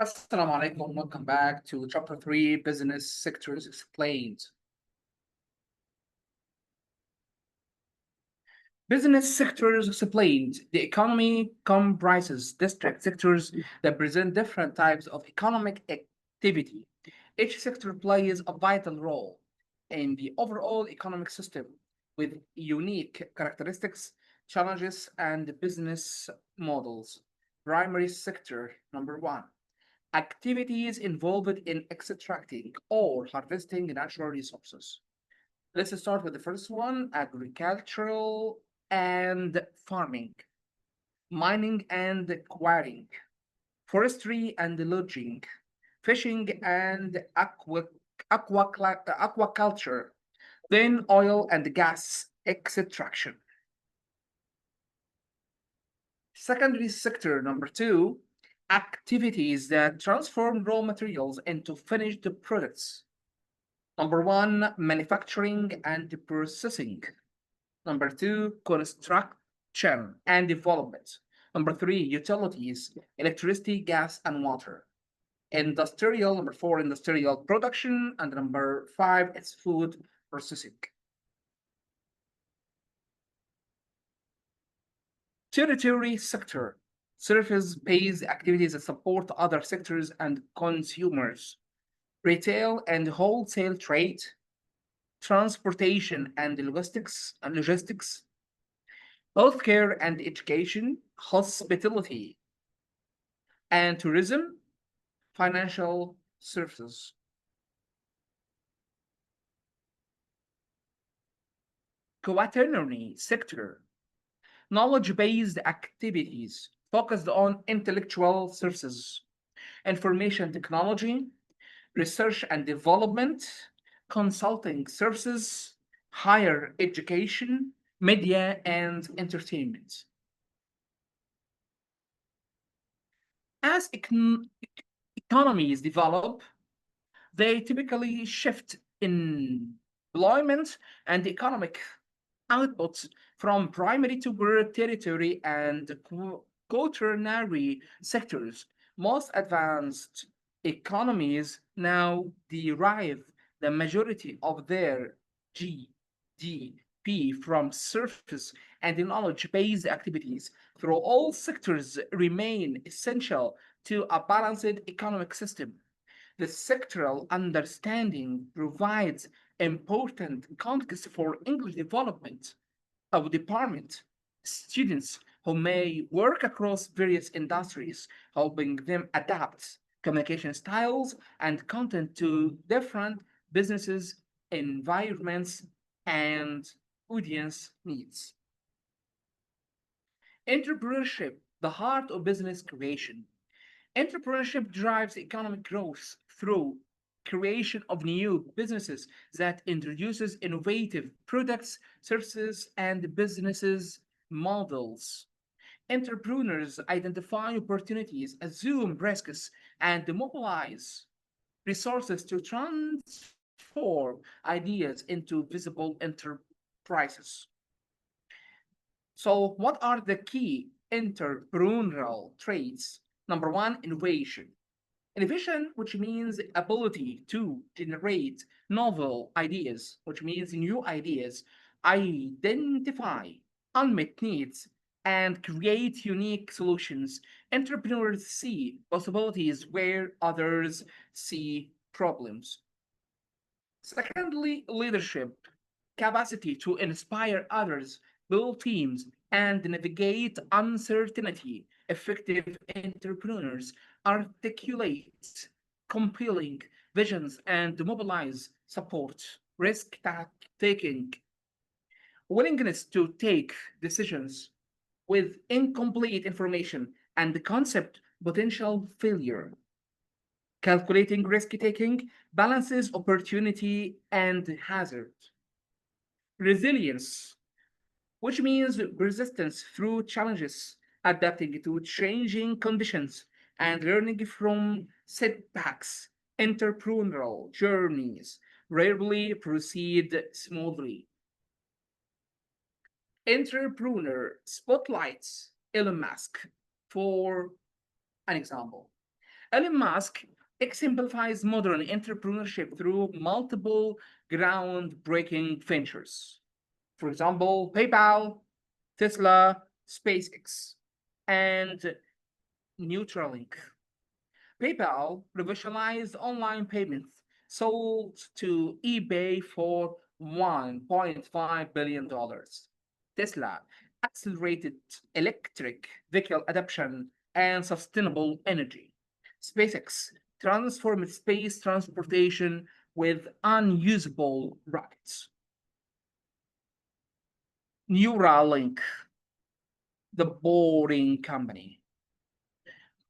Assalamu alaikum. Welcome back to Chapter 3 Business Sectors Explained. Business sectors explained. The economy comprises distinct sectors that present different types of economic activity. Each sector plays a vital role in the overall economic system with unique characteristics, challenges, and business models. Primary sector number one. Activities involved in extracting or harvesting natural resources. Let's start with the first one, agricultural and farming, mining and quarrying, forestry and lodging, fishing and aquaculture, then oil and gas extraction. Secondary sector number two, activities that transform raw materials into finished products. Number one, manufacturing and processing. Number two, construction and development. Number three, utilities, electricity, gas, and water. Industrial, number four, industrial production. And number five, it's food processing. Territory sector, service-based activities that support other sectors and consumers. Retail and wholesale trade, transportation and logistics, healthcare and education, hospitality and tourism, financial services. Quaternary sector, knowledge-based activities focused on intellectual services, information technology, research and development, consulting services, higher education, media, and entertainment. As economies develop, they typically shift employment and economic outputs from primary to tertiary and quaternary sectors. Most advanced economies now derive the majority of their GDP from surface and knowledge-based activities, though all sectors remain essential to a balanced economic system. The sectoral understanding provides important context for English development of department students who may work across various industries, helping them adapt communication styles and content to different businesses, environments, and audience needs. Entrepreneurship, the heart of business creation. Entrepreneurship drives economic growth through creation of new businesses that introduces innovative products, services, and businesses models. Entrepreneurs identify opportunities, assume risks, and mobilize resources to transform ideas into visible enterprises. So, what are the key entrepreneurial traits? Number one, innovation. Innovation, which means ability to generate novel ideas, which means new ideas, identify unmet needs, and create unique solutions. Entrepreneurs see possibilities where others see problems. Secondly, leadership, capacity to inspire others, build teams, and navigate uncertainty. Effective entrepreneurs articulate compelling visions and mobilize support, risk taking, willingness to take decisions with incomplete information, and the concept potential failure. Calculating risk taking balances opportunity and hazard. Resilience, which means resistance through challenges, adapting to changing conditions, and learning from setbacks. Entrepreneurial journeys rarely proceed smoothly. Entrepreneur spotlights Elon Musk for an example. Elon Musk exemplifies modern entrepreneurship through multiple groundbreaking ventures. For example, PayPal, Tesla, SpaceX, and Neuralink. PayPal revolutionized online payments, sold to eBay for $1.5 billion. Tesla accelerated electric vehicle adoption and sustainable energy. SpaceX transformed space transportation with unusable rockets. Neuralink, the boring company,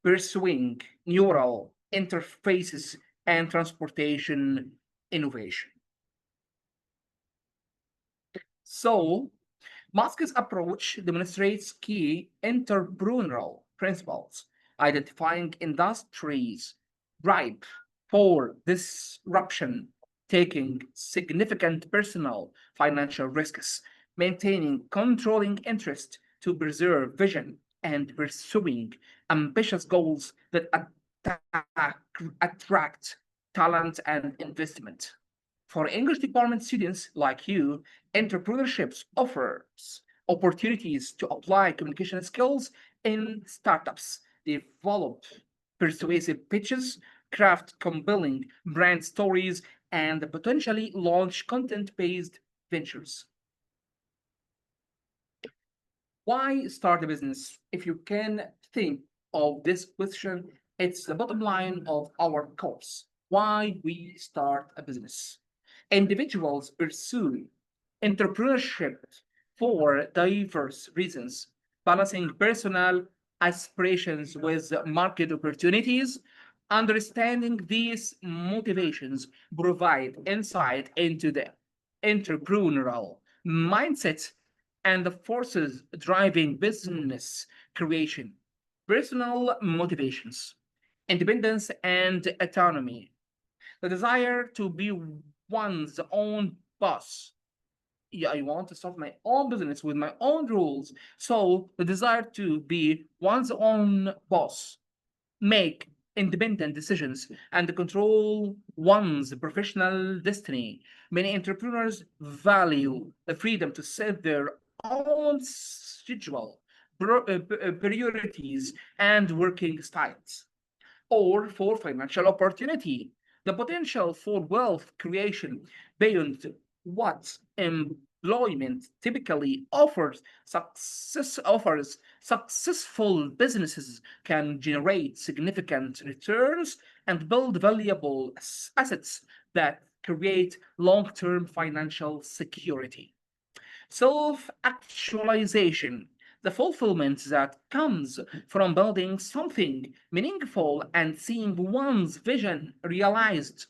pursuing neural interfaces and transportation innovation. So, Musk's approach demonstrates key entrepreneurial principles, identifying industries ripe for disruption, taking significant personal financial risks, maintaining controlling interest to preserve vision, and pursuing ambitious goals that attract talent and investment. For English department students like you, entrepreneurship offers opportunities to apply communication skills in startups, develop persuasive pitches, craft compelling brand stories, and potentially launch content based ventures. Why start a business? If you can think of this question, it's the bottom line of our course. Why we start a business? Individuals pursue entrepreneurship for diverse reasons, balancing personal aspirations with market opportunities. Understanding these motivations provide insight into the entrepreneurial mindset and the forces driving business creation. Personal motivations, independence and autonomy, the desire to be one's own boss. Yeah, I want to start my own business with my own rules. So the desire to be one's own boss, make independent decisions, and control one's professional destiny. Many entrepreneurs value the freedom to set their own schedule, priorities, and working styles. Or for financial opportunity, the potential for wealth creation beyond what employment typically offers. Successful businesses can generate significant returns and build valuable assets that create long-term financial security. Self actualization, the fulfillment that comes from building something meaningful and seeing one's vision realized.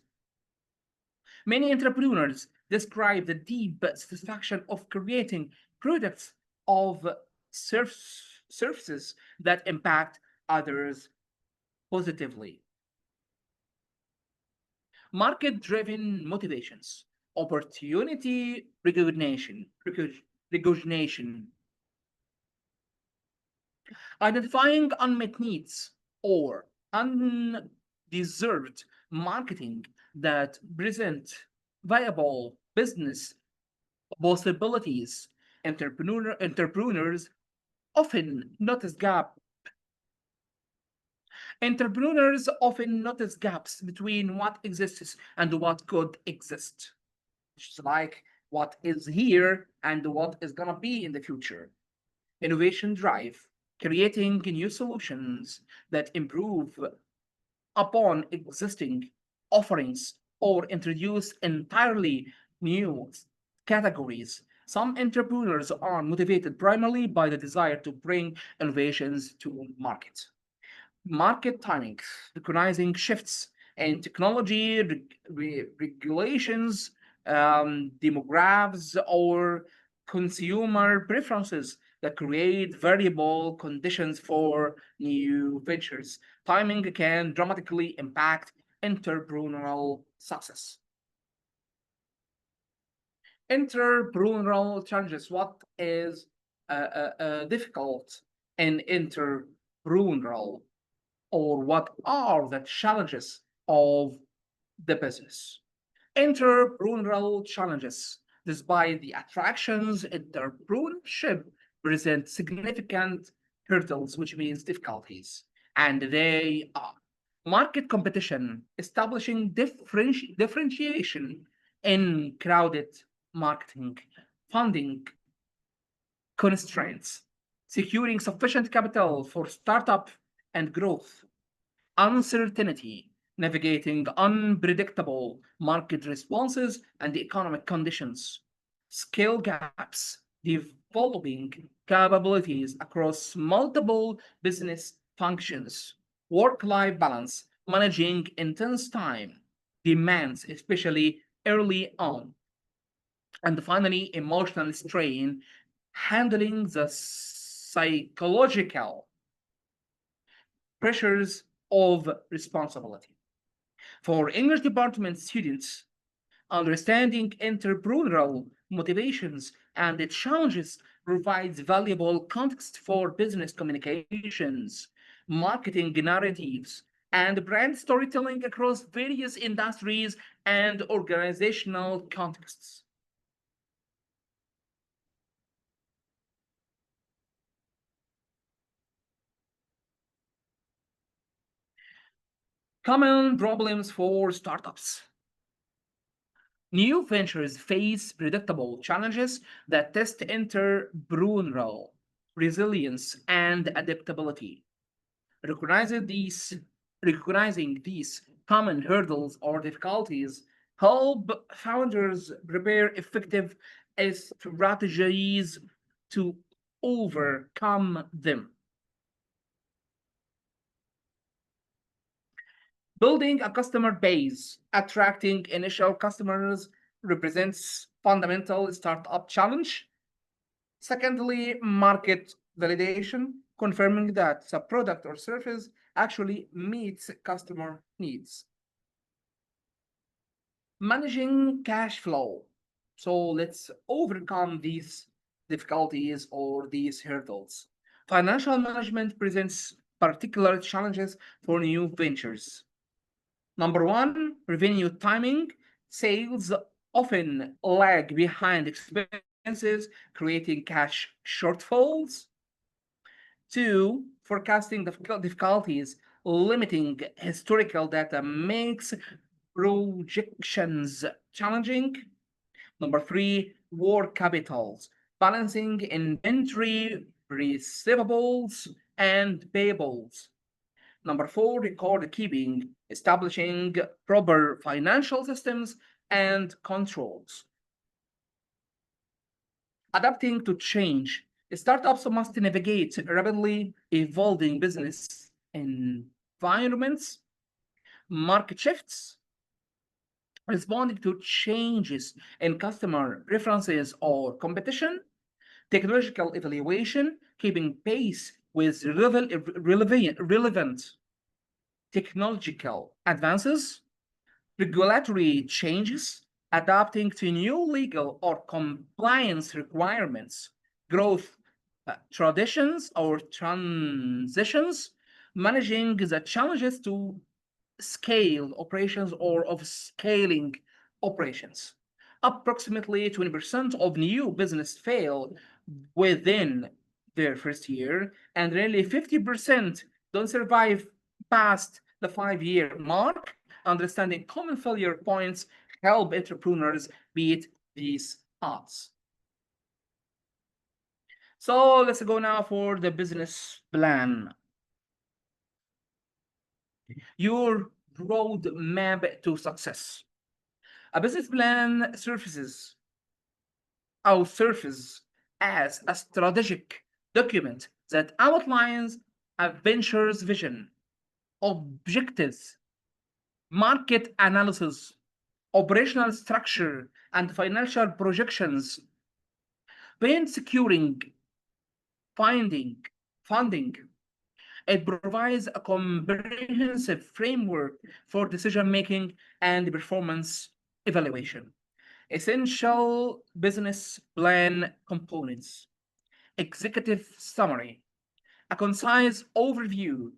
Many entrepreneurs describe the deep satisfaction of creating products of services that impact others positively. Market driven motivations, opportunity recognition, identifying unmet needs or undeserved marketing that present viable business possibilities. Entrepreneurs often notice gap. Entrepreneurs often notice gaps between what exists and what could exist. It's like what is here and what is gonna be in the future. Innovation drive, creating new solutions that improve upon existing offerings or introduce entirely new categories. Some entrepreneurs are motivated primarily by the desire to bring innovations to market. Market timing, recognizing shifts in technology, regulations, demographics, or consumer preferences that create variable conditions for new ventures. Timing can dramatically impact entrepreneurial success. Entrepreneurial challenges. What is difficult in entrepreneurial? or what are the challenges of the business. Entrepreneurial challenges. Despite the attractions, entrepreneurship presents significant hurdles, which means difficulties. And they are market competition, establishing differentiation in crowded marketing, funding constraints, securing sufficient capital for startup and growth, uncertainty, navigating unpredictable market responses and economic conditions, skill gaps, developing capabilities across multiple business functions, work life balance, managing intense time demands, especially early on, and finally, emotional strain, handling the psychological pressures of responsibility. For English department students, understanding entrepreneurial motivations and its challenges provides valuable context for business communications, marketing narratives, and brand storytelling across various industries and organizational contexts. Common problems for startups. New ventures face predictable challenges that test entrepreneurial resilience and adaptability. Recognizing these, recognizing these common hurdles or difficulties help founders prepare effective strategies to overcome them. Building a customer base, attracting initial customers represents fundamental startup challenge. Secondly, market validation, confirming that the product or service actually meets customer needs. Managing cash flow. So let's overcome these difficulties or these hurdles. Financial management presents particular challenges for new ventures. Number one, revenue timing. Sales often lag behind expenses, creating cash shortfalls. Two, forecasting difficulties. Limiting historical data makes projections challenging. Number three, work capitals. Balancing inventory, receivables, and payables. Number four, record keeping, establishing proper financial systems and controls. Adapting to change. Startups must navigate rapidly evolving business environments, market shifts, responding to changes in customer preferences or competition, technological evaluation, keeping pace with relevant technological advances, regulatory changes, adapting to new legal or compliance requirements, growth traditions or transitions, managing the challenges to scale operations or of scaling operations. Approximately 20% of new business fail within their first year, and nearly 50% don't survive past the 5 year mark. Understanding common failure points help entrepreneurs beat these odds. So let's go now for the business plan. Your roadmap to success. A business plan surfaces as a strategic document that outlines a venture's vision, objectives, market analysis, operational structure, and financial projections. When securing finding funding, it provides a comprehensive framework for decision making and performance evaluation. Essential business plan components: executive summary, a concise overview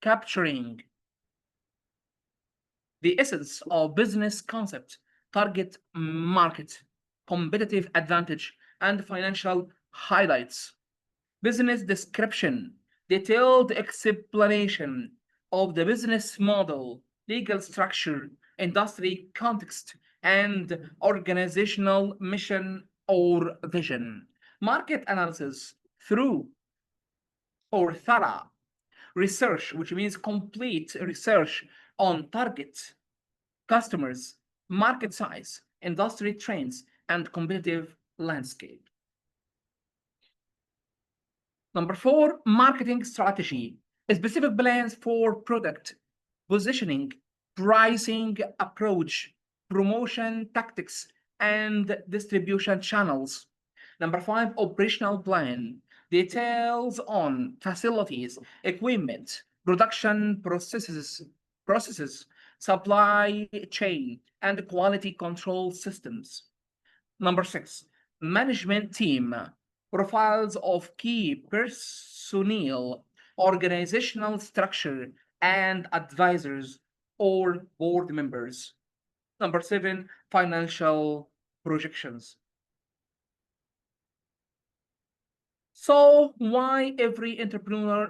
capturing the essence of business concept, target market, competitive advantage, and financial highlights. Business description, detailed explanation of the business model, legal structure, industry context, and organizational mission or vision. Market analysis through or thorough research, which means complete research on target customers, market size, industry trends, and competitive landscape. Number 4, marketing strategy. Specific plans for product positioning, pricing approach, promotion tactics, and distribution channels. Number 5, operational plan. Details on facilities, equipment, production processes, supply chain, and quality control systems. Number 6, management team. Profiles of key personnel, organizational structure, and advisors or board members. Number 7, financial projections. So why every entrepreneur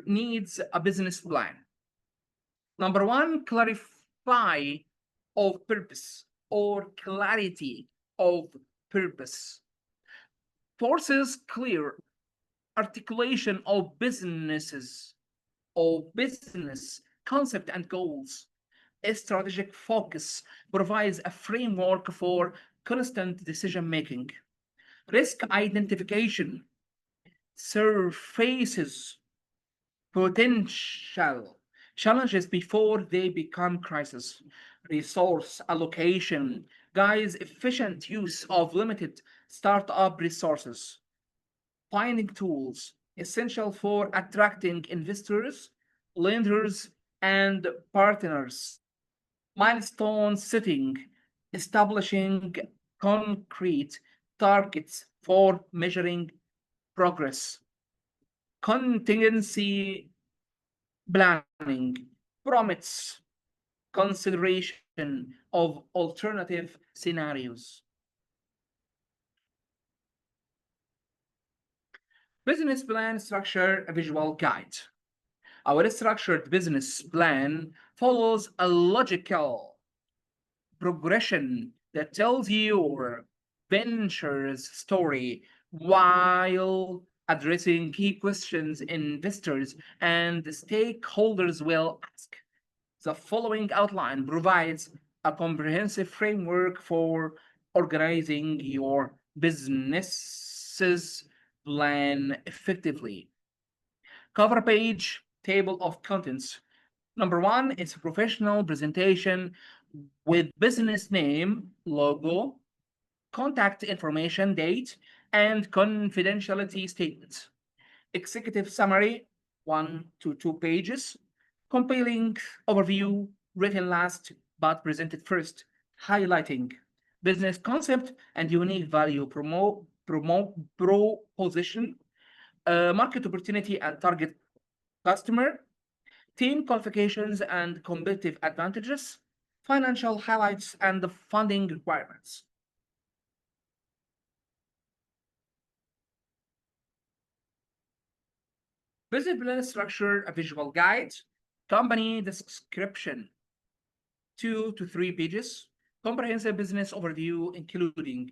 needs a business plan? Number 1, clarify of purpose or clarity of purpose. Forces clear articulation of business concept and goals. A strategic focus provides a framework for constant decision making. Risk identification surfaces potential challenges before they become crises. Resource allocation guides efficient use of limited startup resources. Finding tools essential for attracting investors, lenders, and partners. Milestone setting, establishing concrete targets for measuring progress. Contingency planning promotes consideration of alternative scenarios. Business plan structure, a visual guide. Our structured business plan follows a logical progression that tells your venture's story while addressing key questions investors and stakeholders will ask. The following outline provides a comprehensive framework for organizing your business's plan effectively. Cover page, table of contents. Number 1 is a professional presentation with business name, logo, contact information, date, and confidentiality statements. Executive summary, 1 to 2 pages. Compelling overview, written last but presented first, highlighting business concept and unique value proposition, market opportunity and target customer, team qualifications and competitive advantages, financial highlights and the funding requirements. Business plan structure, a visual guide, company description, 2 to 3 pages, comprehensive business overview, including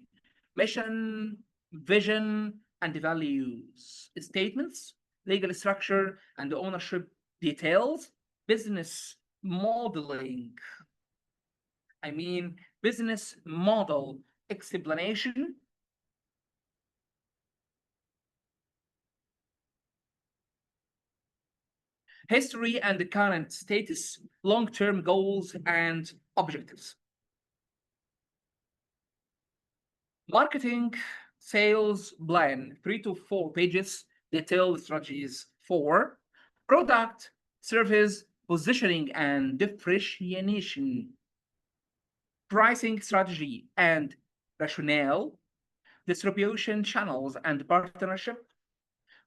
mission, vision, and values statements, legal structure and ownership details, business modeling. Business model explanation, history and current status, long-term goals and objectives. Marketing sales plan, 3 to 4 pages, detailed strategies. 4, product, service, positioning and differentiation, pricing strategy and rationale, distribution channels and partnership,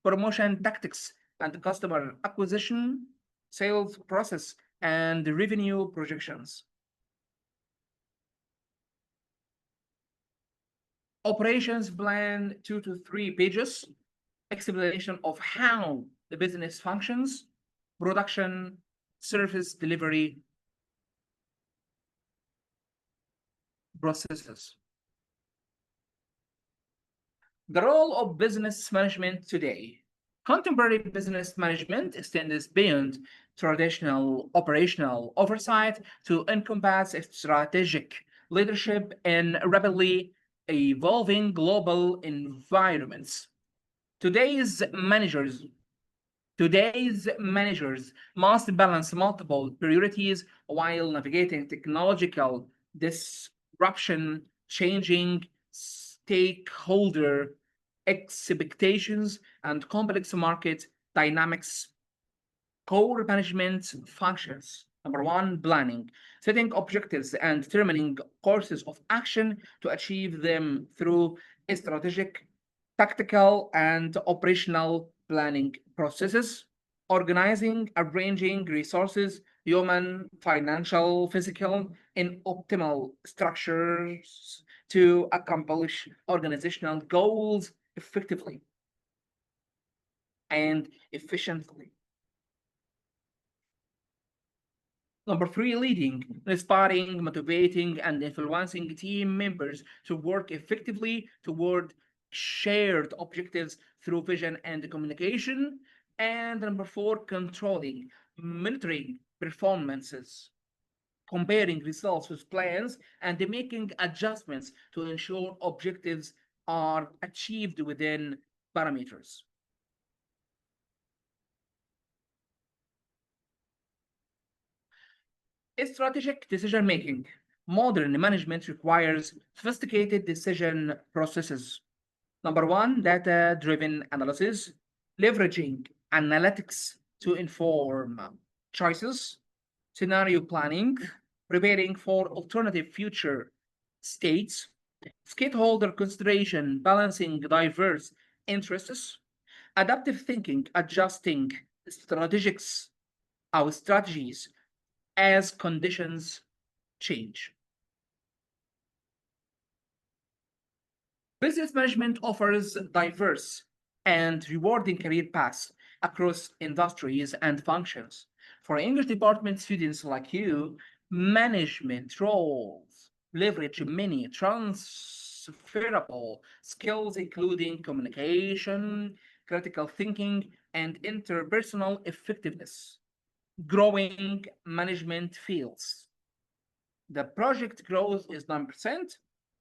promotion tactics and customer acquisition, sales process, and revenue projections. Operations plan 2 to 3 pages, explanation of how the business functions, production, service delivery processes. The role of business management today. Contemporary business management extends beyond traditional operational oversight to encompass strategic leadership in rapidly evolving global environments. Today's managers Today's managers must balance multiple priorities while navigating technological disruption, changing stakeholder expectations, and complex market dynamics. Core management functions. Number one, planning, setting objectives and determining courses of action to achieve them through strategic, tactical, and operational planning processes. Organizing, arranging resources, human, financial, physical, in optimal structures to accomplish organizational goals effectively and efficiently. Number three, leading, inspiring, motivating, and influencing team members to work effectively toward shared objectives through vision and communication. And number four, controlling, monitoring performances, comparing results with plans, and making adjustments to ensure objectives are achieved within parameters. Strategic decision making. Modern management requires sophisticated decision processes. Number one, data driven analysis, leveraging analytics to inform choices, scenario planning, preparing for alternative future states, stakeholder consideration, balancing diverse interests, adaptive thinking, adjusting strategies, our strategies as conditions change. Business management offers diverse and rewarding career paths across industries and functions. For English department students like you, management roles leverage many transferable skills, including communication, critical thinking, and interpersonal effectiveness. Growing management fields. The project growth is 9%.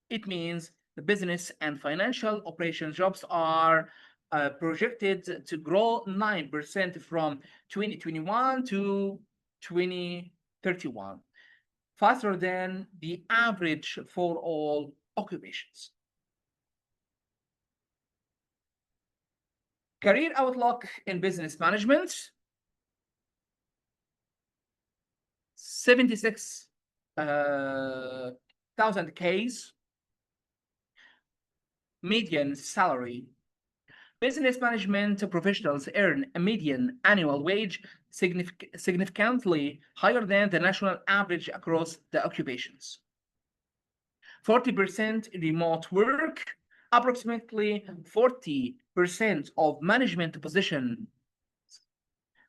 It means the business and financial operations jobs are projected to grow 9% from 2021 to 2031, faster than the average for all occupations. Career outlook in business management. 76,000 Ks median salary. Business management professionals earn a median annual wage significantly higher than the national average across the occupations. 40% remote work, approximately 40% of management positions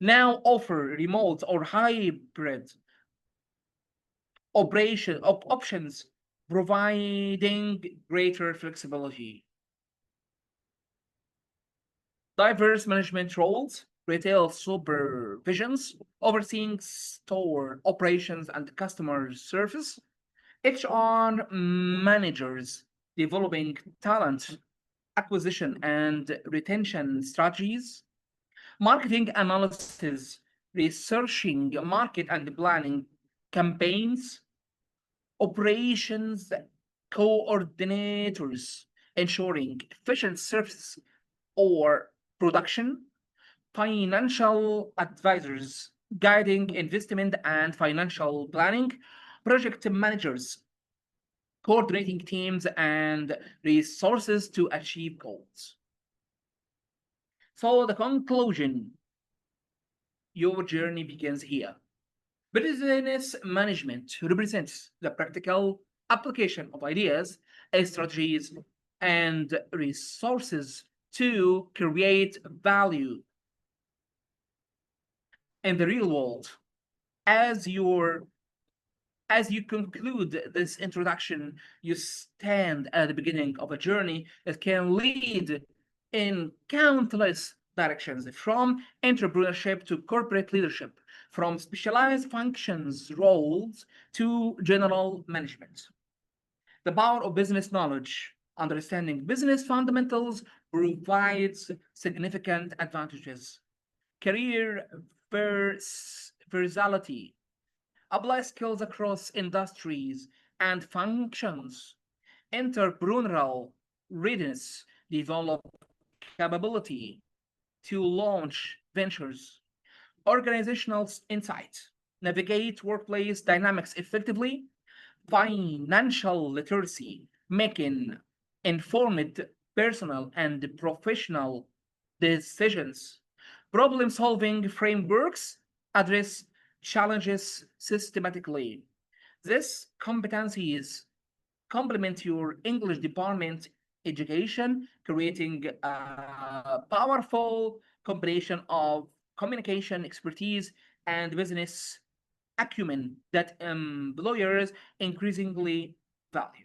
now offer remote or hybrid options, providing greater flexibility. Diverse management roles, retail supervisions, overseeing store operations and customer service, HR managers, developing talent acquisition and retention strategies, marketing analysis, researching market and planning campaigns, operations coordinators, ensuring efficient service or production, financial advisors, guiding investment and financial planning, project managers, coordinating teams and resources to achieve goals. So the conclusion, Your journey begins here. Business management represents the practical application of ideas, strategies, and resources to create value in the real world. As your as you conclude this introduction, you stand at the beginning of a journey that can lead in countless directions, from entrepreneurship to corporate leadership, from specialized functions roles to general management. The power of business knowledge. Understanding business fundamentals provides significant advantages. Career versatility. Apply skills across industries and functions. Entrepreneurial readiness. Develop capability to launch ventures. Organizational insight. Navigate workplace dynamics effectively. Financial literacy, making informed personal and professional decisions. Problem solving frameworks address challenges systematically. These competencies complement your English department education, creating a powerful combination of communication expertise and business acumen that employers increasingly value.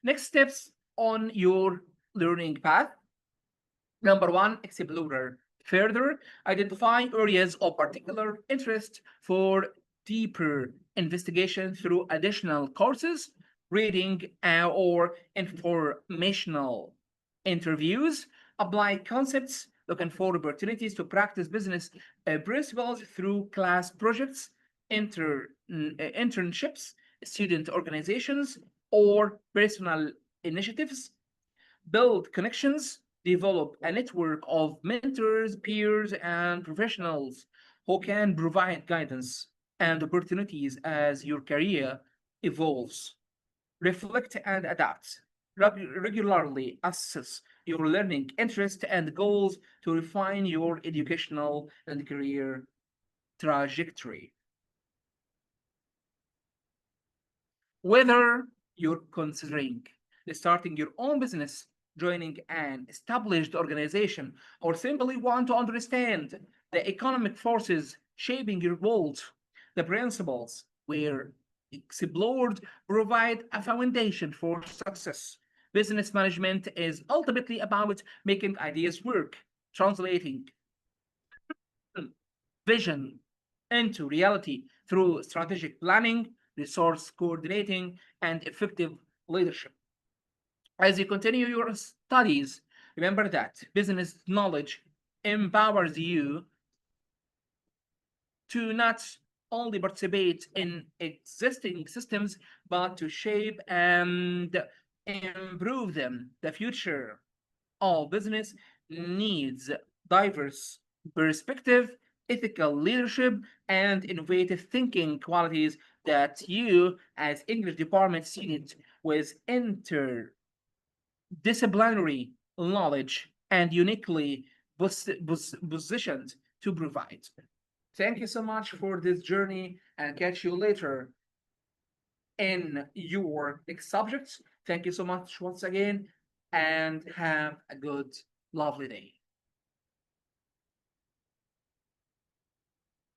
Next steps on your learning path. Number one, explore further. Identify areas of particular interest for deeper investigation through additional courses, reading, or informational interviews. Apply concepts, looking for opportunities to practice business principles through class projects, internships, student organizations, or personal initiatives. Build connections, develop a network of mentors, peers, and professionals who can provide guidance and opportunities as your career evolves. Reflect and adapt. Regularly assess your learning interest and goals to refine your educational and career trajectory. Whether you're considering starting your own business, joining an established organization, or simply want to understand the economic forces shaping your world, the principles were explored provide a foundation for success. Business management is ultimately about making ideas work, translating vision into reality through strategic planning, resource coordinating, and effective leadership. As you continue your studies, remember that business knowledge empowers you to not only participate in existing systems, but to shape and improve them. The future of business needs diverse perspective, ethical leadership, and innovative thinking qualities that you, as English department student with interdisciplinary knowledge and uniquely positioned to provide. Thank you so much for this journey and catch you later in your next subjects. Thank you so much once again and have a good, lovely day.